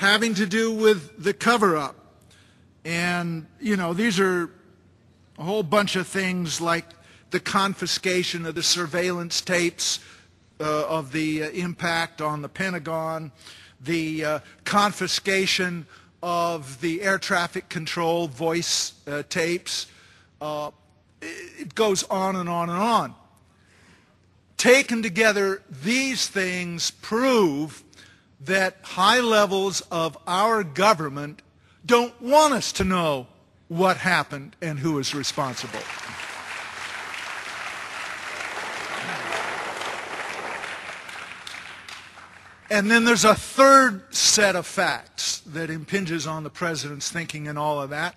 having to do with the cover-up. And, you know, these are a whole bunch of things like the confiscation of the surveillance tapes of the impact on the Pentagon, the confiscation of the air traffic control voice tapes. It goes on and on and on. Taken together, these things prove that high levels of our government don't want us to know what happened and who is responsible. And then there's a third set of facts that impinges on the president's thinking and all of that.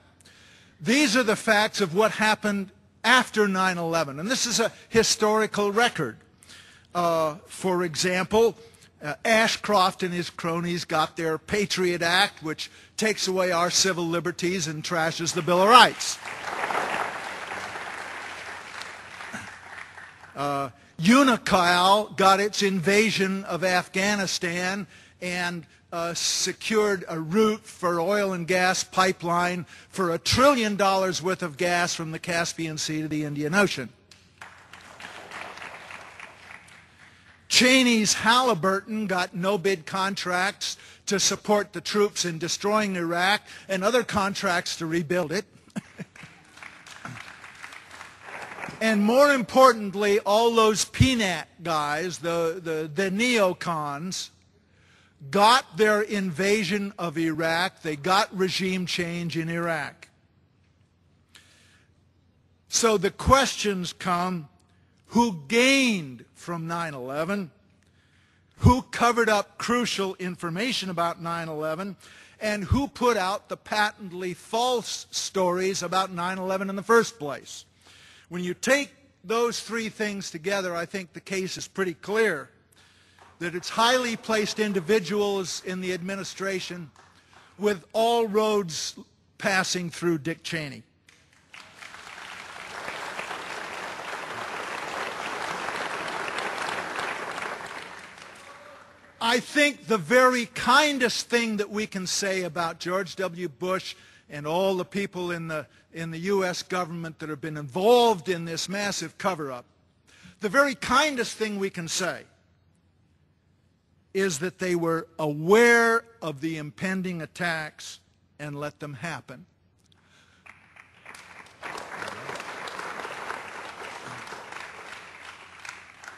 These are the facts of what happened after 9/11, and this is a historical record. For example, Ashcroft and his cronies got their Patriot Act, which takes away our civil liberties and trashes the Bill of Rights. UNICAL got its invasion of Afghanistan and secured a route for oil and gas pipeline for $1 trillion worth of gas from the Caspian Sea to the Indian Ocean. Cheney's Halliburton got no-bid contracts to support the troops in destroying Iraq and other contracts to rebuild it. And more importantly, all those peanut guys, the neocons, got their invasion of Iraq. They got regime change in Iraq. So the questions come, who gained from 9/11? Who covered up crucial information about 9/11? And who put out the patently false stories about 9/11 in the first place? When you take those three things together, I think the case is pretty clear that it's highly placed individuals in the administration with all roads passing through Dick Cheney. I think the very kindest thing that we can say about George W. Bush and all the people in the U.S. government that have been involved in this massive cover-up, the very kindest thing we can say is that they were aware of the impending attacks and let them happen.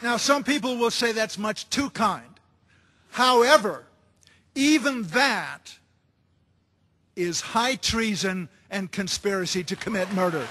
Now, some people will say that's much too kind. However, even that is high treason and conspiracy to commit murder.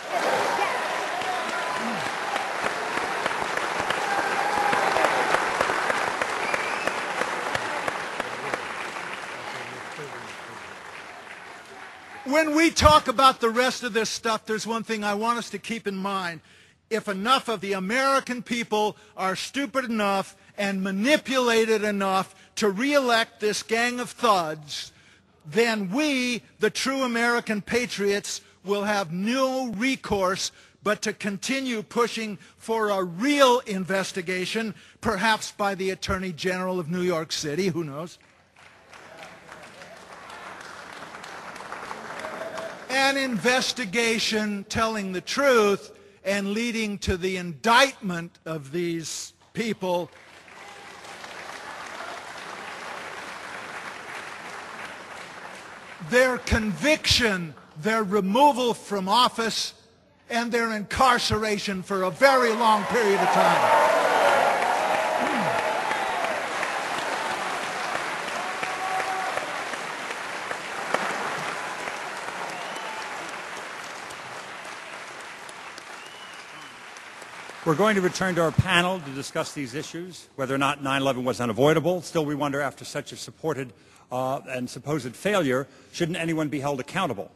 When we talk about the rest of this stuff, there's one thing I want us to keep in mind. If enough of the American people are stupid enough and manipulated enough to re-elect this gang of thugs, then we, the true American patriots, will have no recourse but to continue pushing for a real investigation, perhaps by the Attorney General of New York City, who knows? An investigation telling the truth and leading to the indictment of these people. Their conviction, their removal from office, and their incarceration for a very long period of time. We're going to return to our panel to discuss these issues, whether or not 9/11 was unavoidable. Still, we wonder, after such a supported and supposed failure, shouldn't anyone be held accountable?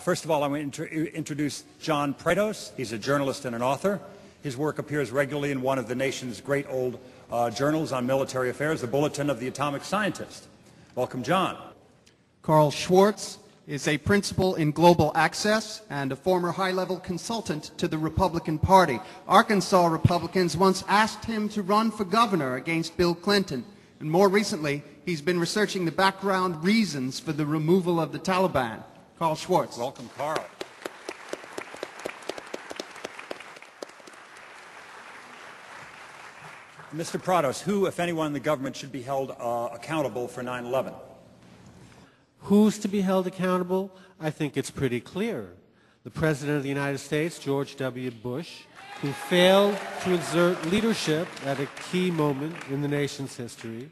First of all, I want to introduce John Prados. He's a journalist and an author. His work appears regularly in one of the nation's great old journals on military affairs, the Bulletin of the Atomic Scientist. Welcome, John. Carl Schwartz is a principal in global access and a former high-level consultant to the Republican Party. Arkansas Republicans once asked him to run for governor against Bill Clinton, and more recently, He's been researching the background reasons for the removal of the Taliban. Carl Schwartz. Welcome, Carl. Mr. Prados, who, if anyone in the government, should be held accountable for 9/11? Who's to be held accountable? I think it's pretty clear. The President of the United States, George W. Bush, who failed to exert leadership at a key moment in the nation's history.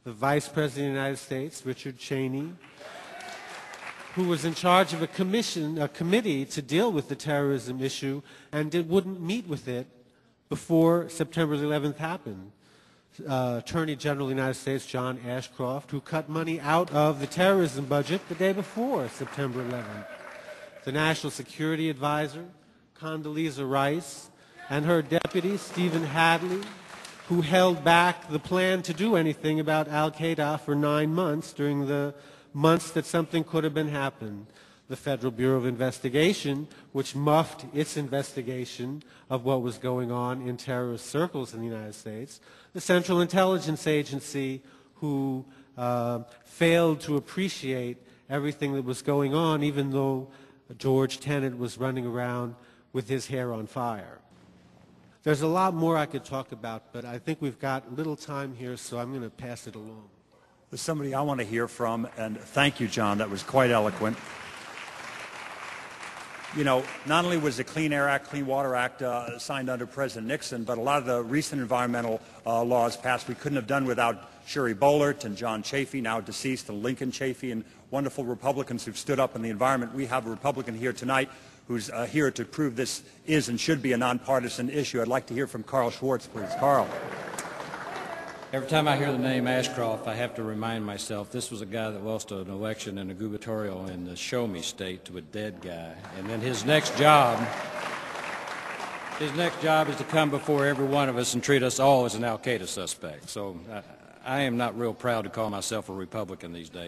The Vice President of the United States, Richard Cheney, who was in charge of a committee to deal with the terrorism issue and wouldn't meet with it before September 11th happened. Attorney General of the United States, John Ashcroft, who cut money out of the terrorism budget the day before September 11th. The National Security Advisor, Condoleezza Rice, and her deputy, Stephen Hadley, who held back the plan to do anything about al-Qaeda for 9 months during the months that something could have been happened. The Federal Bureau of Investigation, which muffed its investigation of what was going on in terrorist circles in the United States. The Central Intelligence Agency, who failed to appreciate everything that was going on, even though George Tenet was running around with his hair on fire. There's a lot more I could talk about, but I think we've got little time here, so I'm going to pass it along. There's somebody I want to hear from, and thank you, John. That was quite eloquent. You know, not only was the Clean Air Act, Clean Water Act signed under President Nixon, but a lot of the recent environmental laws passed we couldn't have done without Sheri Boehlert and John Chafee, now deceased, and Lincoln Chafee, and wonderful Republicans who've stood up in the environment. We have a Republican here tonight who's here to prove this is and should be a nonpartisan issue. I'd like to hear from Carl Schwartz, please. Carl. Every time I hear the name Ashcroft, I have to remind myself this was a guy that lost an election and a gubernatorial in the Show Me state to a dead guy. And then his next job is to come before every one of us and treat us all as an al-Qaeda suspect. So I am not real proud to call myself a Republican these days.